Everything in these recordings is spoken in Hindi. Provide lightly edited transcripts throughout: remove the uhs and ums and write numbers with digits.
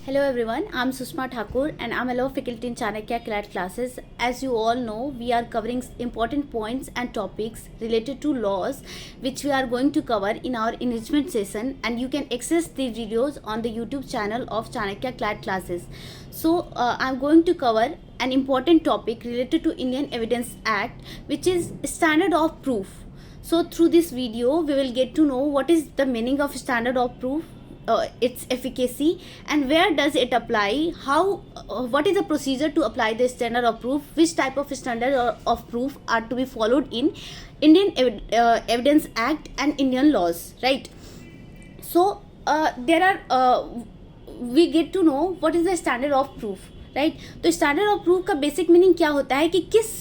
Hello everyone, I'm Sushma Thakur and I'm a law faculty in Chanakya CLAT classes. As you all know, we are covering important points and topics related to laws which we are going to cover in our enrichment session, and you can access the videos on the YouTube channel of Chanakya CLAT classes. So I'm going to cover an important topic related to Indian Evidence Act, which is standard of proof. So through this video we will get to know what is the meaning of standard of proof, its efficacy, and where does it apply, what is the procedure to apply the standard of proof, which type of standard of proof are to be followed in Indian Evidence Act and Indian laws, right? So we get to know what is the standard of proof, right? तो स्टैंडर्ड ऑफ प्रूफ का बेसिक मीनिंग क्या होता है कि किस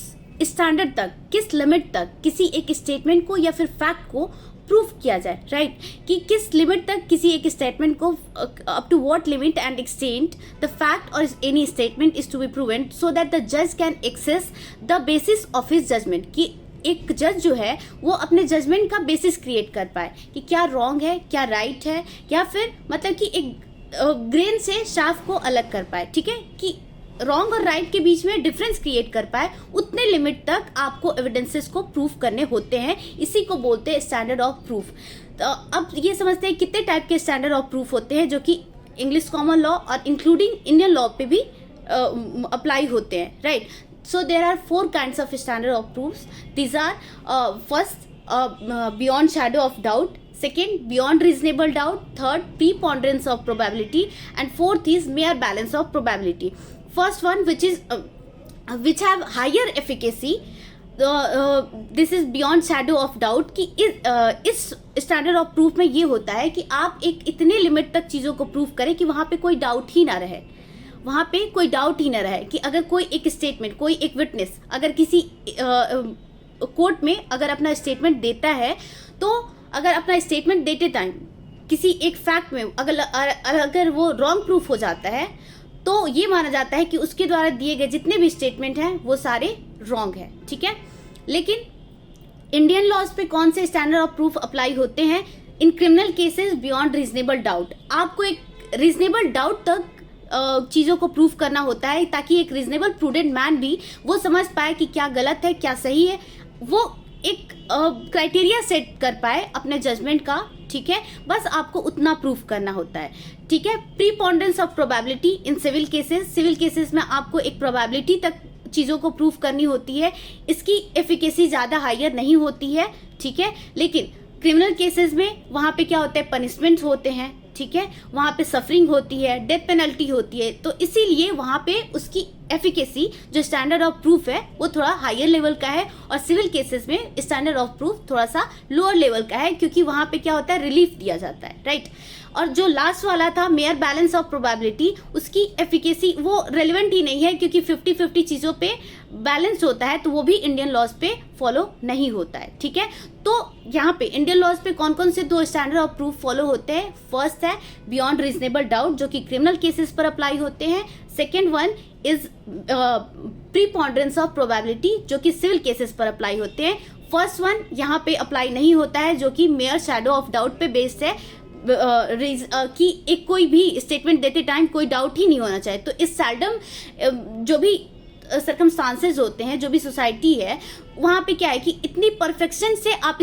स्टैंडर्ड तक, किस लिमिट तक किसी एक स्टेटमेंट को या फिर फैक्ट को प्रूफ किया जाए, राइट? कि किस लिमिट तक किसी एक स्टेटमेंट को, up to what limit and extent the fact और any statement is to be proven so that the जज can assess the basis of his judgment, कि एक जज जो है वो अपने जजमेंट का बेसिस क्रिएट कर पाए कि क्या रॉन्ग है, क्या राइट है, या फिर मतलब कि एक ग्रेन से शाफ को अलग कर पाए, ठीक है? कि रॉन्ग और राइट के बीच में डिफरेंस क्रिएट कर पाए, उतने लिमिट तक आपको एविडेंसेस को प्रूफ करने होते हैं. इसी को बोलते हैं स्टैंडर्ड ऑफ प्रूफ. तो अब ये समझते हैं कितने टाइप के स्टैंडर्ड ऑफ प्रूफ होते हैं जो कि इंग्लिश कॉमन लॉ और इंक्लूडिंग इंडियन लॉ पे भी अप्लाई होते हैं, right? So there are 4 kinds of standard of proofs. These are first, beyond shadow of doubt. Second, beyond reasonable doubt. Third, preponderance of probability. And fourth is mere balance of probability. First one, which have higher efficacy. This is beyond shadow of doubt. कि इस स्टैंडर्ड ऑफ प्रूफ में ये होता है कि आप एक इतने लिमिट तक चीज़ों को प्रूफ करें कि वहाँ पे कोई डाउट ही ना रहे, वहाँ पे कोई डाउट ही न रहे कि अगर कोई एक स्टेटमेंट, कोई एक विटनेस अगर किसी कोर्ट में अगर अपना स्टेटमेंट देता है, तो अगर अपना स्टेटमेंट देते टाइम किसी एक फैक्ट में अगर वो रॉन्ग प्रूफ हो जाता है, तो ये माना जाता है कि उसके द्वारा दिए गए जितने भी स्टेटमेंट हैं वो सारे रॉन्ग हैं, ठीक है? लेकिन इंडियन लॉज पे कौन से स्टैंडर्ड ऑफ प्रूफ अप्लाई होते हैं? In criminal cases beyond reasonable doubt. आपको एक रीजनेबल डाउट तक चीज़ों को प्रूफ करना होता है ताकि एक रीजनेबल प्रूडेंट मैन भी वो समझ पाए कि क्या गलत है, क्या सही है, वो एक क्राइटेरिया सेट कर पाए अपने जजमेंट का, ठीक है? बस आपको उतना प्रूफ करना होता है, ठीक है? Preponderance of probability in civil cases में आपको एक प्रोबेबिलिटी तक चीज़ों को प्रूफ करनी होती है. इसकी एफिकेसी ज़्यादा हायर नहीं होती है, ठीक है? लेकिन क्रिमिनल केसेस में वहाँ पे क्या होता है, पनिशमेंट होते हैं, ठीक है? वहाँ पे सफरिंग होती है, डेथ पेनल्टी होती है, तो इसीलिए वहाँ पे उसकी एफिकेसी जो स्टैंडर्ड ऑफ प्रूफ है वो थोड़ा हायर लेवल का है, और सिविल केसेस में स्टैंडर्ड ऑफ प्रूफ थोड़ा सा लोअर लेवल का है, क्योंकि वहाँ पे क्या होता है, रिलीफ दिया जाता है, राइट? और जो लास्ट वाला था मेयर बैलेंस ऑफ प्रोबेबिलिटी, उसकी एफिकेसी वो रेलिवेंट ही नहीं है, क्योंकि 50-50 चीज़ों पे बैलेंस होता है, तो वो भी इंडियन लॉज पे फॉलो नहीं होता है, ठीक है? तो यहाँ पे इंडियन लॉज पे कौन कौन से 2 स्टैंडर्ड ऑफ प्रूफ फॉलो होते हैं? फर्स्ट है बियॉन्ड रीजनेबल डाउट, जो कि क्रिमिनल केसेस पर अप्लाई होते हैं. Second one is preponderance of probability, जो कि सिविल केसेस पर अप्लाई होते हैं. फर्स्ट वन यहाँ पे अप्लाई नहीं होता है, जो कि मेयर शैडो ऑफ डाउट पे बेस्ड है, कि एक कोई भी स्टेटमेंट देते टाइम कोई डाउट ही नहीं होना चाहिए. तो इस सैल्डम जो भी सर्कमस्टांसेस होते हैं, जो भी सोसाइटी है, वहाँ पे क्या है कि इतनी परफेक्शन से आप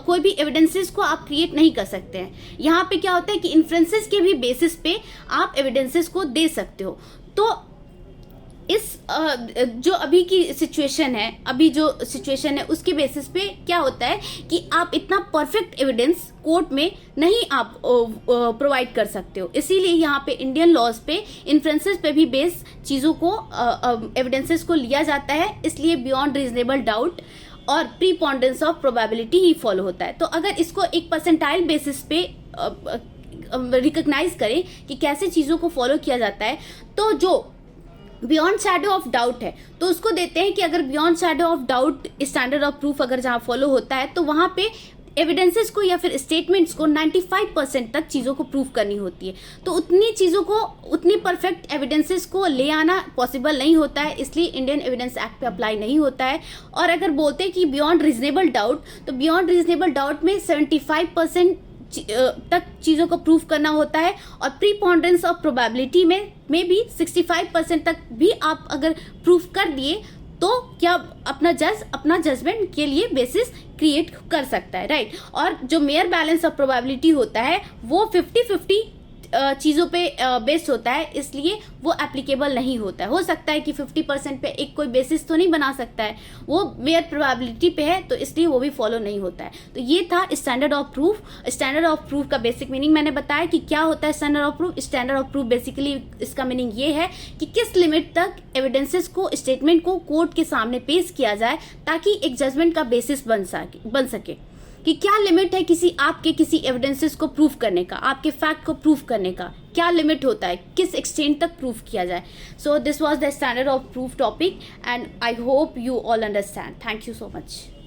कोई भी एविडेंसेस को आप क्रिएट नहीं कर सकते हैं. यहाँ पे क्या होता है कि इन्फ्रेंसेस के भी बेसिस पे आप एविडेंसेस को दे सकते हो. तो इस जो अभी की सिचुएशन है, उसके बेसिस पे क्या होता है कि आप इतना परफेक्ट एविडेंस कोर्ट में नहीं आप प्रोवाइड कर सकते हो. इसीलिए यहाँ पे इंडियन लॉज पे इन्फ्रेंसेस पे भी बेस चीज़ों को, एविडेंसेस को लिया जाता है. इसलिए बियॉन्ड रीजनेबल डाउट और प्रीपोंडेंस ऑफ प्रोबेबिलिटी ही फॉलो होता है. तो अगर इसको एक परसेंटाइल बेसिस पे रिकॉग्नाइज करें कि कैसे चीज़ों को फॉलो किया जाता है, तो जो बियॉन्ड शैडो ऑफ डाउट है, तो उसको देते हैं कि अगर beyond shadow of doubt standard of proof अगर जहाँ फॉलो होता है, तो वहाँ पे एविडेंसेस को या फिर स्टेटमेंट्स को 95% तक चीज़ों को प्रूव करनी होती है. तो उतनी चीज़ों को, उतनी परफेक्ट एविडेंसेस को ले आना पॉसिबल नहीं होता है, इसलिए इंडियन एविडेंस एक्ट पे अप्लाई नहीं होता है. और अगर बोलते हैं कि बियॉन्ड रीजनेबल डाउट, तो बियॉन्ड रीजनेबल डाउट में 75% तक चीज़ों को प्रूव करना होता है, और प्रीपोंडेंस ऑफ प्रोबेबिलिटी में भी 65% तक भी आप अगर प्रूव कर दिए तो क्या अपना जजमेंट के लिए बेसिस क्रिएट कर सकता है, राइट। और जो मेयर बैलेंस ऑफ प्रोबेबिलिटी होता है वो 50-50 चीज़ों पे बेस्ड होता है, इसलिए वो एप्लीकेबल नहीं होता है। हो सकता है कि 50% पे एक कोई बेसिस तो नहीं बना सकता है, वो मेयर प्रोबेबिलिटी पे है, तो इसलिए वो भी फॉलो नहीं होता है। तो ये था standard of proof. Standard of proof का बेसिक मीनिंग मैंने बताया कि क्या होता है standard of proof. Standard of proof basically इसका मीनिंग ये है कि किस लिमिट तक एविडेंसेस को, स्टेटमेंट को कोर्ट के सामने पेश किया जाए ताकि एक जजमेंट का बेसिस बन सके कि क्या लिमिट है किसी एविडेंसेस को प्रूफ करने का, आपके फैक्ट को प्रूफ करने का क्या लिमिट होता है, किस एक्सटेंट तक प्रूफ किया जाए। So this was the standard of proof topic and I hope you all understand. Thank you so much.